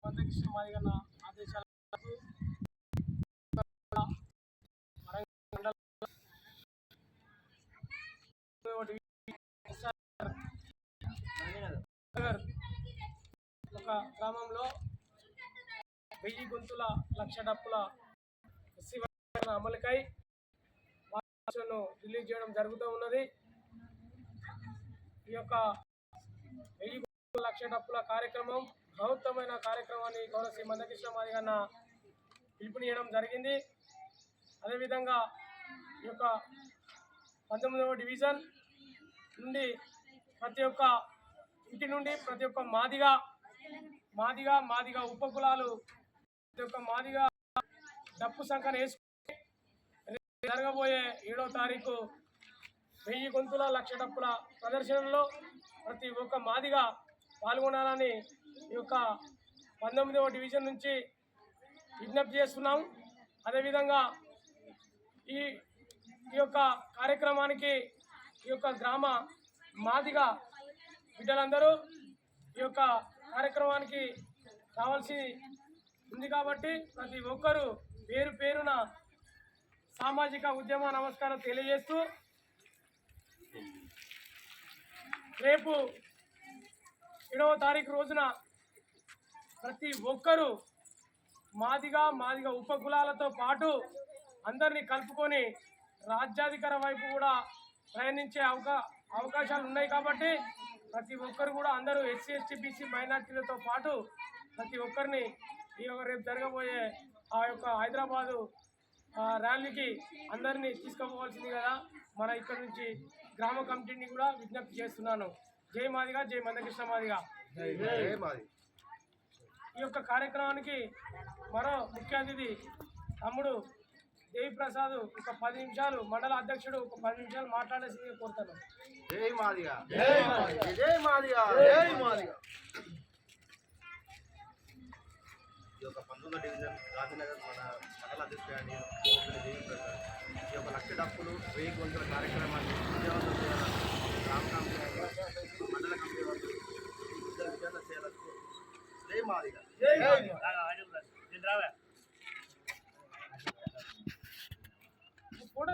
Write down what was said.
మందకృష్ణ మాదిగన్న ఆదేశాల ఒక గ్రామంలో 1000 గొంతుల లక్ష డప్పుల ఎస్సీ అమలుకై వార్తలను రిలీజ్ చేయడం జరుగుతూ ఉన్నది. ఈ యొక్క 1000 గొంతుల లక్ష డప్పుల కార్యక్రమం బృహత్తమైన కార్యక్రమాన్ని గౌరవ శ్రీ మందకృష్ణ మాదిగన్న పిలుపునియడం జరిగింది. అదేవిధంగా ఈ యొక్క 19వ డివిజన్ నుండి ప్రతి ఒక్క ఇంటి నుండి ప్రతి ఒక్క మాదిగా ఉపకులాలు ప్రతి ఒక్క మాదిగా డప్పు సంఖ్యను వేసుకుని జరగబోయే 7వ తారీఖు 1000 గొంతుల లక్ష డప్పుల ప్రదర్శనలో ప్రతి ఒక్క మాదిగా పాల్గొనాలని ఈ యొక్క 19వ డివిజన్ నుంచి విజ్ఞప్తి చేస్తున్నాం. అదేవిధంగా ఈ యొక్క కార్యక్రమానికి ఈ యొక్క గ్రామ మాదిగా బిడ్డలందరూ ఈ యొక్క కార్యక్రమానికి రావాల్సి ఉంది కాబట్టి ప్రతి ఒక్కరూ పేరు పేరున సామాజిక ఉద్యమ నమస్కారం తెలియజేస్తూ రేపు 7వ తారీఖు రోజున ప్రతి ఒక్కరూ మాదిగా ఉపకులాలతో పాటు అందరినీ కలుపుకొని రాజ్యాధికార వైపు కూడా ప్రయాణించే అవకాశాలు ఉన్నాయి కాబట్టి ప్రతి ఒక్కరు కూడా అందరూ ఎస్సీ ఎస్టీ బీసీ మైనార్టీలతో పాటు ప్రతి ఒక్కరిని ఈ రేపు జరగబోయే ఆ యొక్క హైదరాబాదు ర్యాలీకి అందరినీ తీసుకుపోవాల్సింది కదా. మన ఇక్కడ నుంచి గ్రామ కమిటీని కూడా విజ్ఞప్తి చేస్తున్నాను. జై మాదిగా, జై మందకృష్ణ మాదిగా. ఈ యొక్క కార్యక్రమానికి మరో ముఖ్య అతిథి తమ్ముడు దేవిప్రసాద్ ఒక 10 నిమిషాలు, మండల అధ్యక్షుడు ఒక 10 నిమిషాలు మాట్లాడేసి కోరుతాను. జై మాదిగా, జై మాదిగా, జై మాదిగా, జై మాదిగా. ఈ యొక్క 19వ డివిజన్ గాంధీనగర్ మన మండల అధ్యక్షుడు దేవిప్రసాద్ ఈ యొక్క లక్ష డప్పులు 1000 గొంతుల కార్యక్రమాన్ని విజయవంతం చేయాలని గ్రామ కమిటీ మండల కమిటీ వాళ్ళు విజయవంతం చేయాలని జై మాదిగా, జై మాదిగా. కూడా